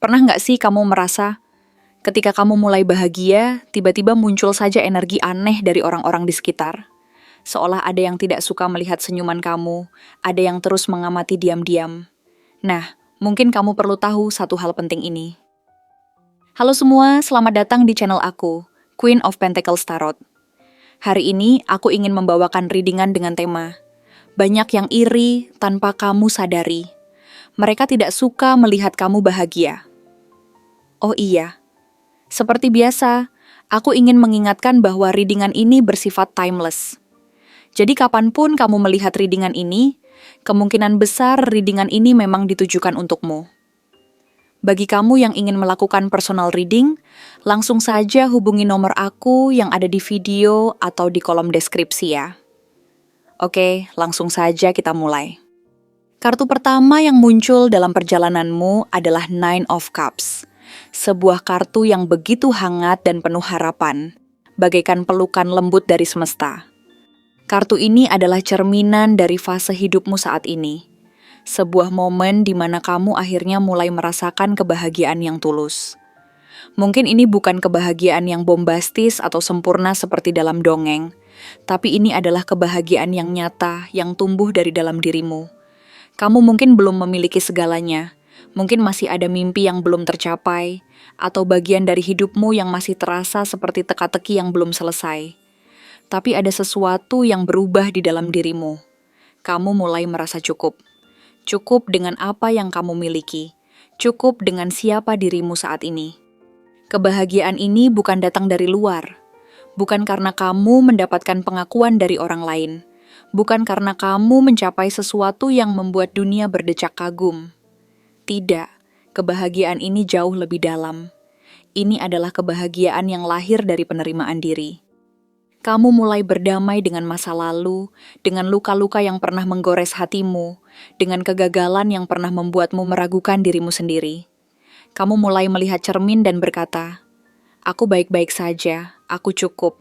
Pernah nggak sih kamu merasa ketika kamu mulai bahagia, tiba-tiba muncul saja energi aneh dari orang-orang di sekitar? Seolah ada yang tidak suka melihat senyuman kamu, ada yang terus mengamati diam-diam. Nah, mungkin kamu perlu tahu satu hal penting ini. Halo semua, selamat datang di channel aku, Queen of Pentacles Tarot. Hari ini aku ingin membawakan readingan dengan tema banyak yang iri tanpa kamu sadari. Mereka tidak suka melihat kamu bahagia. Oh iya, seperti biasa, aku ingin mengingatkan bahwa readingan ini bersifat timeless. Jadi kapanpun kamu melihat readingan ini, kemungkinan besar readingan ini memang ditujukan untukmu. Bagi kamu yang ingin melakukan personal reading, langsung saja hubungi nomor aku yang ada di video atau di kolom deskripsi ya. Oke, langsung saja kita mulai. Kartu pertama yang muncul dalam perjalananmu adalah Nine of Cups. Sebuah kartu yang begitu hangat dan penuh harapan, bagaikan pelukan lembut dari semesta. Kartu ini adalah cerminan dari fase hidupmu saat ini. Sebuah momen di mana kamu akhirnya mulai merasakan kebahagiaan yang tulus. Mungkin ini bukan kebahagiaan yang bombastis atau sempurna seperti dalam dongeng, tapi ini adalah kebahagiaan yang nyata, yang tumbuh dari dalam dirimu. Kamu mungkin belum memiliki segalanya, mungkin masih ada mimpi yang belum tercapai, atau bagian dari hidupmu yang masih terasa seperti teka-teki yang belum selesai. Tapi ada sesuatu yang berubah di dalam dirimu. Kamu mulai merasa cukup. Cukup dengan apa yang kamu miliki. Cukup dengan siapa dirimu saat ini. Kebahagiaan ini bukan datang dari luar. Bukan karena kamu mendapatkan pengakuan dari orang lain. Bukan karena kamu mencapai sesuatu yang membuat dunia berdecak kagum. Tidak, kebahagiaan ini jauh lebih dalam. Ini adalah kebahagiaan yang lahir dari penerimaan diri. Kamu mulai berdamai dengan masa lalu, dengan luka-luka yang pernah menggores hatimu, dengan kegagalan yang pernah membuatmu meragukan dirimu sendiri. Kamu mulai melihat cermin dan berkata, "Aku baik-baik saja, aku cukup."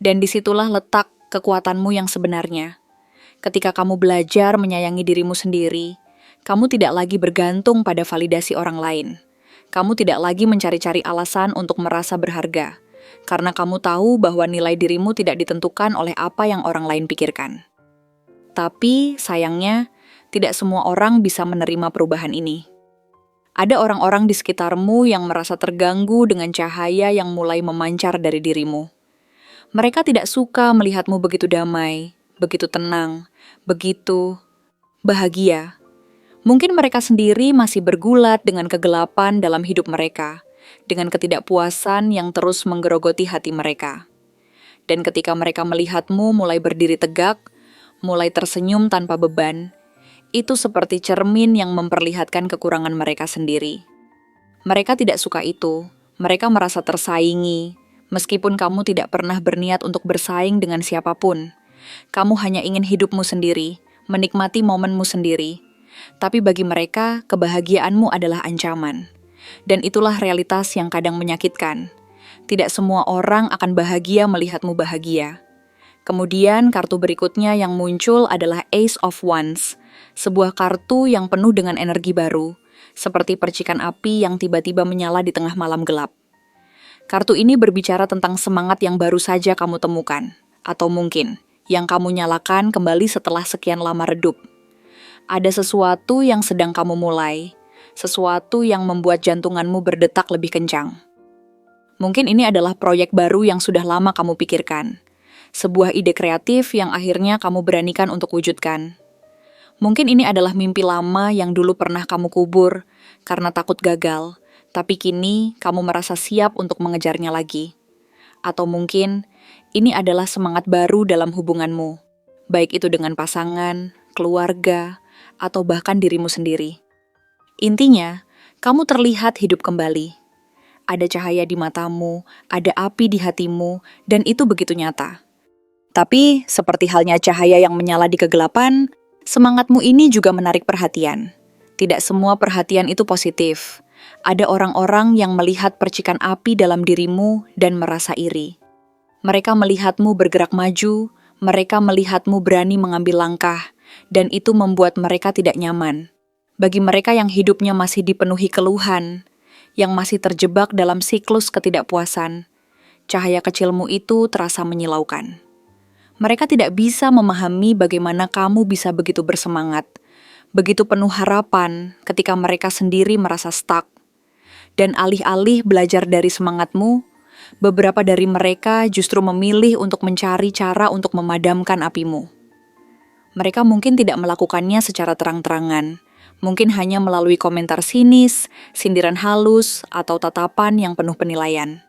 Dan disitulah letak kekuatanmu yang sebenarnya. Ketika kamu belajar menyayangi dirimu sendiri, kamu tidak lagi bergantung pada validasi orang lain. Kamu tidak lagi mencari-cari alasan untuk merasa berharga, karena kamu tahu bahwa nilai dirimu tidak ditentukan oleh apa yang orang lain pikirkan. Tapi, sayangnya, tidak semua orang bisa menerima perubahan ini. Ada orang-orang di sekitarmu yang merasa terganggu dengan cahaya yang mulai memancar dari dirimu. Mereka tidak suka melihatmu begitu damai, begitu tenang, begitu bahagia. Mungkin mereka sendiri masih bergulat dengan kegelapan dalam hidup mereka, dengan ketidakpuasan yang terus menggerogoti hati mereka. Dan ketika mereka melihatmu mulai berdiri tegak, mulai tersenyum tanpa beban, itu seperti cermin yang memperlihatkan kekurangan mereka sendiri. Mereka tidak suka itu, mereka merasa tersaingi. Meskipun kamu tidak pernah berniat untuk bersaing dengan siapapun, kamu hanya ingin hidupmu sendiri, menikmati momenmu sendiri. Tapi bagi mereka, kebahagiaanmu adalah ancaman. Dan itulah realitas yang kadang menyakitkan. Tidak semua orang akan bahagia melihatmu bahagia. Kemudian kartu berikutnya yang muncul adalah Ace of Wands, sebuah kartu yang penuh dengan energi baru, seperti percikan api yang tiba-tiba menyala di tengah malam gelap. Kartu ini berbicara tentang semangat yang baru saja kamu temukan, atau mungkin yang kamu nyalakan kembali setelah sekian lama redup. Ada sesuatu yang sedang kamu mulai, sesuatu yang membuat jantunganmu berdetak lebih kencang. Mungkin ini adalah proyek baru yang sudah lama kamu pikirkan, sebuah ide kreatif yang akhirnya kamu beranikan untuk wujudkan. Mungkin ini adalah mimpi lama yang dulu pernah kamu kubur karena takut gagal, tapi kini kamu merasa siap untuk mengejarnya lagi. Atau mungkin ini adalah semangat baru dalam hubunganmu, baik itu dengan pasangan, keluarga, atau bahkan dirimu sendiri. Intinya, kamu terlihat hidup kembali. Ada cahaya di matamu, ada api di hatimu, dan itu begitu nyata. Tapi, seperti halnya cahaya yang menyala di kegelapan, semangatmu ini juga menarik perhatian. Tidak semua perhatian itu positif. Ada orang-orang yang melihat percikan api dalam dirimu dan merasa iri. Mereka melihatmu bergerak maju, mereka melihatmu berani mengambil langkah, dan itu membuat mereka tidak nyaman. Bagi mereka yang hidupnya masih dipenuhi keluhan, yang masih terjebak dalam siklus ketidakpuasan. Cahaya kecilmu itu terasa menyilaukan. Mereka tidak bisa memahami bagaimana kamu bisa begitu bersemangat, begitu penuh harapan ketika mereka sendiri merasa stuck. Dan alih-alih belajar dari semangatmu, beberapa dari mereka justru memilih untuk mencari cara untuk memadamkan apimu. Mereka mungkin tidak melakukannya secara terang-terangan, mungkin hanya melalui komentar sinis, sindiran halus, atau tatapan yang penuh penilaian.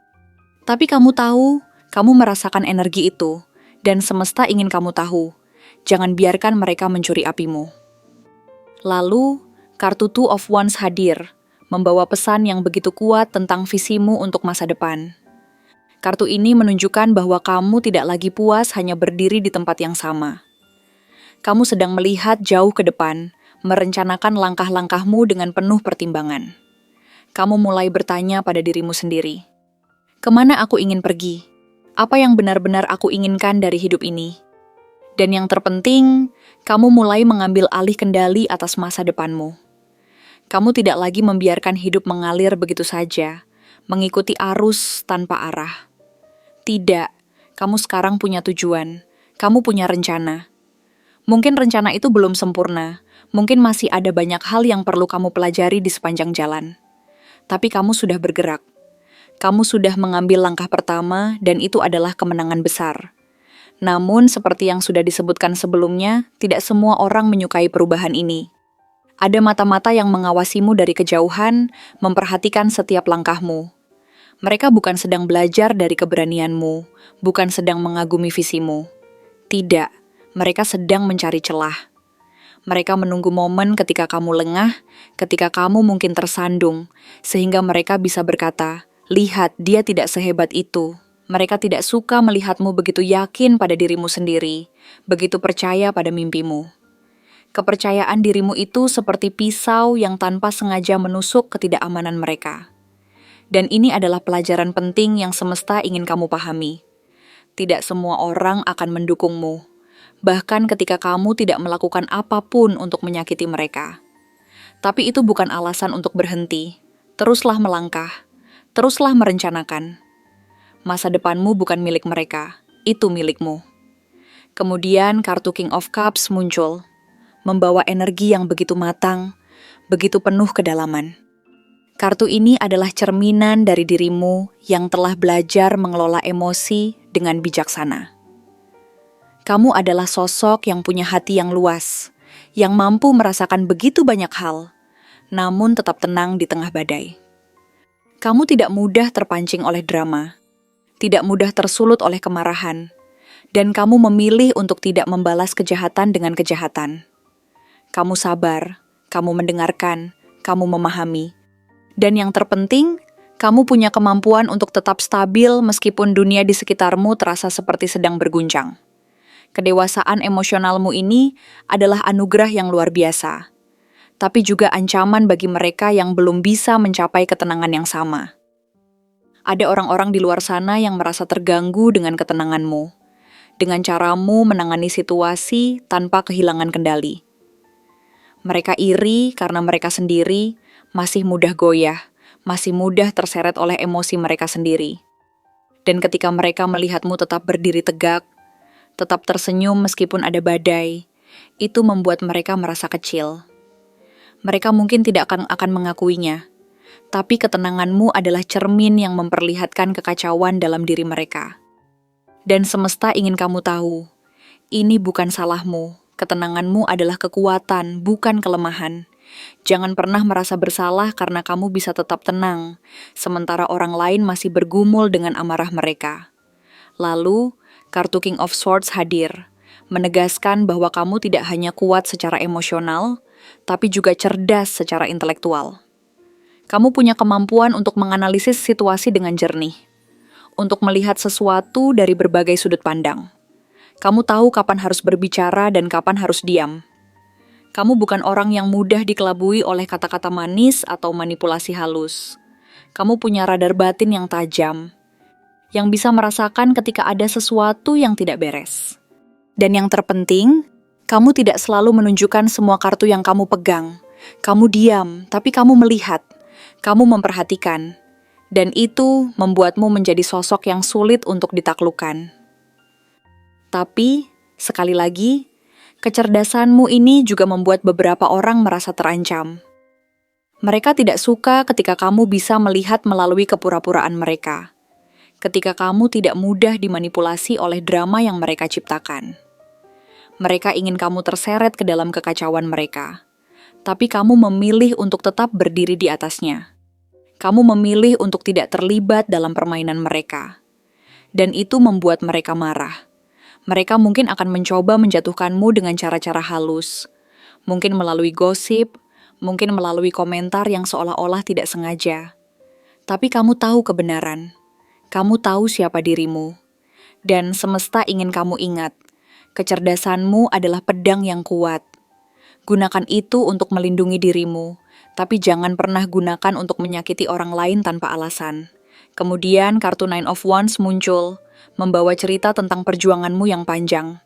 Tapi kamu tahu, kamu merasakan energi itu, dan semesta ingin kamu tahu. Jangan biarkan mereka mencuri apimu. Lalu, kartu Two of Wands hadir, membawa pesan yang begitu kuat tentang visimu untuk masa depan. Kartu ini menunjukkan bahwa kamu tidak lagi puas hanya berdiri di tempat yang sama. Kamu sedang melihat jauh ke depan, merencanakan langkah-langkahmu dengan penuh pertimbangan. Kamu mulai bertanya pada dirimu sendiri, kemana aku ingin pergi? Apa yang benar-benar aku inginkan dari hidup ini? Dan yang terpenting, kamu mulai mengambil alih kendali atas masa depanmu. Kamu tidak lagi membiarkan hidup mengalir begitu saja, mengikuti arus tanpa arah. Tidak, kamu sekarang punya tujuan, kamu punya rencana. Mungkin rencana itu belum sempurna, mungkin masih ada banyak hal yang perlu kamu pelajari di sepanjang jalan. Tapi kamu sudah bergerak. Kamu sudah mengambil langkah pertama dan itu adalah kemenangan besar. Namun, seperti yang sudah disebutkan sebelumnya, tidak semua orang menyukai perubahan ini. Ada mata-mata yang mengawasimu dari kejauhan, memperhatikan setiap langkahmu. Mereka bukan sedang belajar dari keberanianmu, bukan sedang mengagumi visimu. Tidak, mereka sedang mencari celah. Mereka menunggu momen ketika kamu lengah, ketika kamu mungkin tersandung, sehingga mereka bisa berkata, "Lihat, dia tidak sehebat itu." Mereka tidak suka melihatmu begitu yakin pada dirimu sendiri, begitu percaya pada mimpimu. Kepercayaan dirimu itu seperti pisau yang tanpa sengaja menusuk ketidakamanan mereka. Dan ini adalah pelajaran penting yang semesta ingin kamu pahami. Tidak semua orang akan mendukungmu, bahkan ketika kamu tidak melakukan apapun untuk menyakiti mereka. Tapi itu bukan alasan untuk berhenti. Teruslah melangkah. Teruslah merencanakan. Masa depanmu bukan milik mereka, itu milikmu. Kemudian kartu King of Cups muncul, membawa energi yang begitu matang, begitu penuh kedalaman. Kartu ini adalah cerminan dari dirimu yang telah belajar mengelola emosi dengan bijaksana. Kamu adalah sosok yang punya hati yang luas, yang mampu merasakan begitu banyak hal, namun tetap tenang di tengah badai. Kamu tidak mudah terpancing oleh drama, tidak mudah tersulut oleh kemarahan, dan kamu memilih untuk tidak membalas kejahatan dengan kejahatan. Kamu sabar, kamu mendengarkan, kamu memahami. Dan yang terpenting, kamu punya kemampuan untuk tetap stabil meskipun dunia di sekitarmu terasa seperti sedang berguncang. Kedewasaan emosionalmu ini adalah anugerah yang luar biasa, tapi juga ancaman bagi mereka yang belum bisa mencapai ketenangan yang sama. Ada orang-orang di luar sana yang merasa terganggu dengan ketenanganmu, dengan caramu menangani situasi tanpa kehilangan kendali. Mereka iri karena mereka sendiri masih mudah goyah, masih mudah terseret oleh emosi mereka sendiri. Dan ketika mereka melihatmu tetap berdiri tegak, tetap tersenyum meskipun ada badai, itu membuat mereka merasa kecil. Mereka mungkin tidak akan mengakuinya, tapi ketenanganmu adalah cermin yang memperlihatkan kekacauan dalam diri mereka. Dan semesta ingin kamu tahu, ini bukan salahmu, ketenanganmu adalah kekuatan, bukan kelemahan. Jangan pernah merasa bersalah karena kamu bisa tetap tenang, sementara orang lain masih bergumul dengan amarah mereka. Lalu, kartu King of Swords hadir, menegaskan bahwa kamu tidak hanya kuat secara emosional, tapi juga cerdas secara intelektual. Kamu punya kemampuan untuk menganalisis situasi dengan jernih, untuk melihat sesuatu dari berbagai sudut pandang. Kamu tahu kapan harus berbicara dan kapan harus diam. Kamu bukan orang yang mudah dikelabui oleh kata-kata manis atau manipulasi halus. Kamu punya radar batin yang tajam, yang bisa merasakan ketika ada sesuatu yang tidak beres. Dan yang terpenting, kamu tidak selalu menunjukkan semua kartu yang kamu pegang. Kamu diam, tapi kamu melihat. Kamu memperhatikan, dan itu membuatmu menjadi sosok yang sulit untuk ditaklukkan. Tapi, sekali lagi, kecerdasanmu ini juga membuat beberapa orang merasa terancam. Mereka tidak suka ketika kamu bisa melihat melalui kepura-puraan mereka, ketika kamu tidak mudah dimanipulasi oleh drama yang mereka ciptakan. Mereka ingin kamu terseret ke dalam kekacauan mereka, tapi kamu memilih untuk tetap berdiri di atasnya. Kamu memilih untuk tidak terlibat dalam permainan mereka. Dan itu membuat mereka marah. Mereka mungkin akan mencoba menjatuhkanmu dengan cara-cara halus. Mungkin melalui gosip, mungkin melalui komentar yang seolah-olah tidak sengaja. Tapi kamu tahu kebenaran. Kamu tahu siapa dirimu. Dan semesta ingin kamu ingat, kecerdasanmu adalah pedang yang kuat. Gunakan itu untuk melindungi dirimu, tapi jangan pernah gunakan untuk menyakiti orang lain tanpa alasan. Kemudian kartu Nine of Wands muncul, membawa cerita tentang perjuanganmu yang panjang.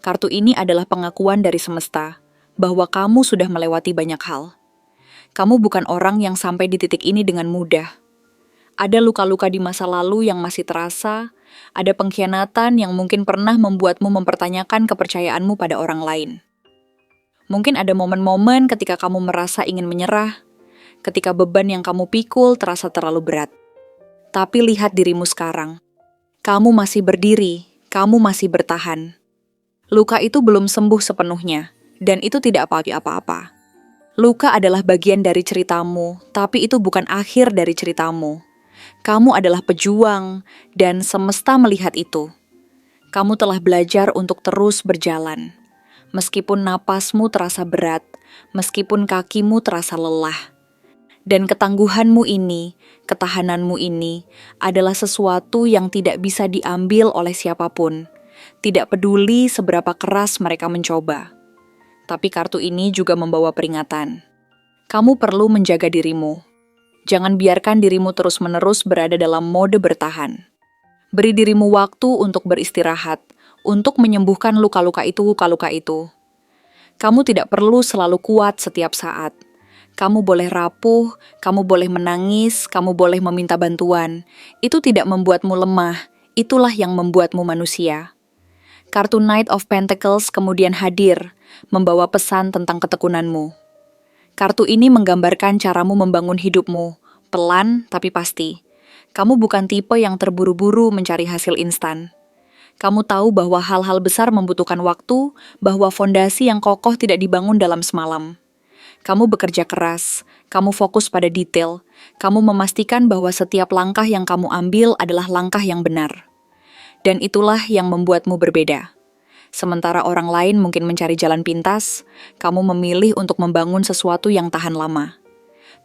Kartu ini adalah pengakuan dari semesta, bahwa kamu sudah melewati banyak hal. Kamu bukan orang yang sampai di titik ini dengan mudah. Ada luka-luka di masa lalu yang masih terasa, ada pengkhianatan yang mungkin pernah membuatmu mempertanyakan kepercayaanmu pada orang lain. Mungkin ada momen-momen ketika kamu merasa ingin menyerah, ketika beban yang kamu pikul terasa terlalu berat. Tapi lihat dirimu sekarang. Kamu masih berdiri, kamu masih bertahan. Luka itu belum sembuh sepenuhnya, dan itu tidak apa-apa. Luka adalah bagian dari ceritamu, tapi itu bukan akhir dari ceritamu. Kamu adalah pejuang, dan semesta melihat itu. Kamu telah belajar untuk terus berjalan. Meskipun napasmu terasa berat, meskipun kakimu terasa lelah. Dan ketangguhanmu ini, ketahananmu ini, adalah sesuatu yang tidak bisa diambil oleh siapapun. Tidak peduli seberapa keras mereka mencoba. Tapi kartu ini juga membawa peringatan. Kamu perlu menjaga dirimu. Jangan biarkan dirimu terus-menerus berada dalam mode bertahan. Beri dirimu waktu untuk beristirahat, untuk menyembuhkan luka-luka itu. Kamu tidak perlu selalu kuat setiap saat. Kamu boleh rapuh, kamu boleh menangis, kamu boleh meminta bantuan. Itu tidak membuatmu lemah, itulah yang membuatmu manusia. Kartu Knight of Pentacles kemudian hadir, membawa pesan tentang ketekunanmu. Kartu ini menggambarkan caramu membangun hidupmu, pelan tapi pasti. Kamu bukan tipe yang terburu-buru mencari hasil instan. Kamu tahu bahwa hal-hal besar membutuhkan waktu, bahwa fondasi yang kokoh tidak dibangun dalam semalam. Kamu bekerja keras, kamu fokus pada detail, kamu memastikan bahwa setiap langkah yang kamu ambil adalah langkah yang benar. Dan itulah yang membuatmu berbeda. Sementara orang lain mungkin mencari jalan pintas, kamu memilih untuk membangun sesuatu yang tahan lama.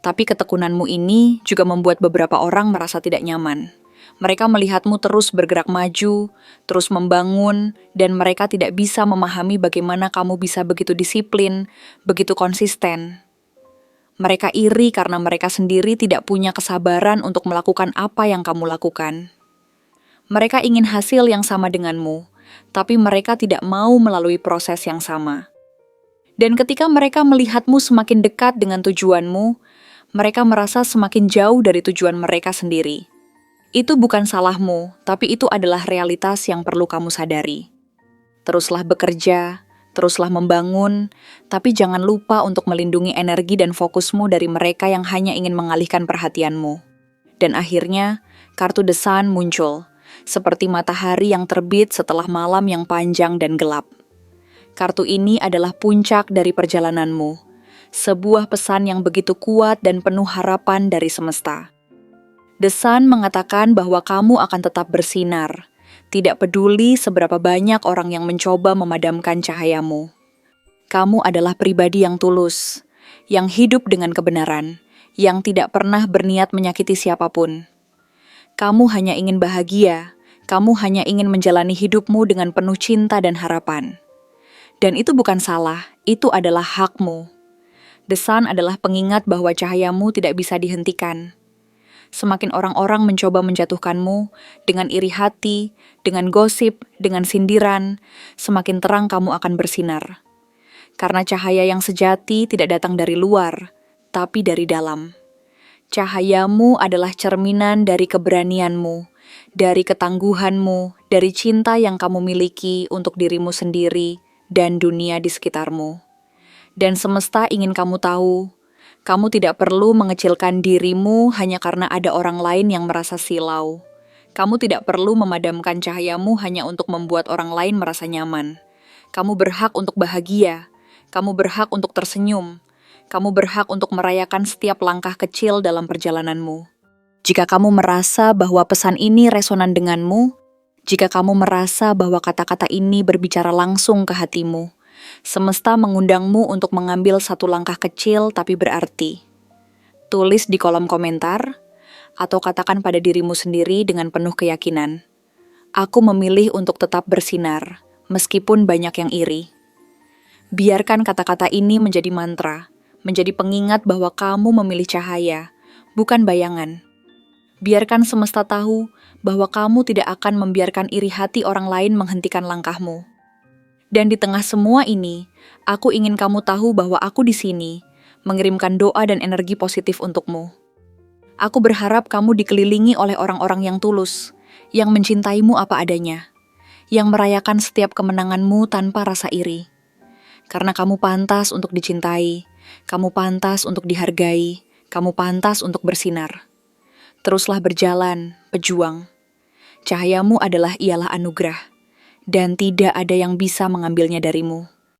Tapi ketekunanmu ini juga membuat beberapa orang merasa tidak nyaman. Mereka melihatmu terus bergerak maju, terus membangun, dan mereka tidak bisa memahami bagaimana kamu bisa begitu disiplin, begitu konsisten. Mereka iri karena mereka sendiri tidak punya kesabaran untuk melakukan apa yang kamu lakukan. Mereka ingin hasil yang sama denganmu, tapi mereka tidak mau melalui proses yang sama. Dan ketika mereka melihatmu semakin dekat dengan tujuanmu, mereka merasa semakin jauh dari tujuan mereka sendiri. Itu bukan salahmu, tapi itu adalah realitas yang perlu kamu sadari. Teruslah bekerja, teruslah membangun, tapi jangan lupa untuk melindungi energi dan fokusmu dari mereka yang hanya ingin mengalihkan perhatianmu. Dan akhirnya, kartu The Sun muncul, seperti matahari yang terbit setelah malam yang panjang dan gelap. Kartu ini adalah puncak dari perjalananmu, sebuah pesan yang begitu kuat dan penuh harapan dari semesta. The Sun mengatakan bahwa kamu akan tetap bersinar, tidak peduli seberapa banyak orang yang mencoba memadamkan cahayamu. Kamu adalah pribadi yang tulus, yang hidup dengan kebenaran, yang tidak pernah berniat menyakiti siapapun. Kamu hanya ingin bahagia, kamu hanya ingin menjalani hidupmu dengan penuh cinta dan harapan. Dan itu bukan salah, itu adalah hakmu. The Sun adalah pengingat bahwa cahayamu tidak bisa dihentikan. Semakin orang-orang mencoba menjatuhkanmu, dengan iri hati, dengan gosip, dengan sindiran, semakin terang kamu akan bersinar. Karena cahaya yang sejati tidak datang dari luar, tapi dari dalam. Cahayamu adalah cerminan dari keberanianmu, dari ketangguhanmu, dari cinta yang kamu miliki untuk dirimu sendiri dan dunia di sekitarmu. Dan semesta ingin kamu tahu, kamu tidak perlu mengecilkan dirimu hanya karena ada orang lain yang merasa silau. Kamu tidak perlu memadamkan cahayamu hanya untuk membuat orang lain merasa nyaman. Kamu berhak untuk bahagia. Kamu berhak untuk tersenyum. Kamu berhak untuk merayakan setiap langkah kecil dalam perjalananmu. Jika kamu merasa bahwa pesan ini resonan denganmu, jika kamu merasa bahwa kata-kata ini berbicara langsung ke hatimu, semesta mengundangmu untuk mengambil satu langkah kecil tapi berarti. Tulis di kolom komentar, atau katakan pada dirimu sendiri dengan penuh keyakinan. Aku memilih untuk tetap bersinar, meskipun banyak yang iri. Biarkan kata-kata ini menjadi mantra, menjadi pengingat bahwa kamu memilih cahaya, bukan bayangan. Biarkan semesta tahu bahwa kamu tidak akan membiarkan iri hati orang lain menghentikan langkahmu. Dan di tengah semua ini, aku ingin kamu tahu bahwa aku di sini, mengirimkan doa dan energi positif untukmu. Aku berharap kamu dikelilingi oleh orang-orang yang tulus, yang mencintaimu apa adanya, yang merayakan setiap kemenanganmu tanpa rasa iri. Karena kamu pantas untuk dicintai, kamu pantas untuk dihargai, kamu pantas untuk bersinar. Teruslah berjalan, pejuang. Cahayamu ialah anugerah, dan tidak ada yang bisa mengambilnya darimu.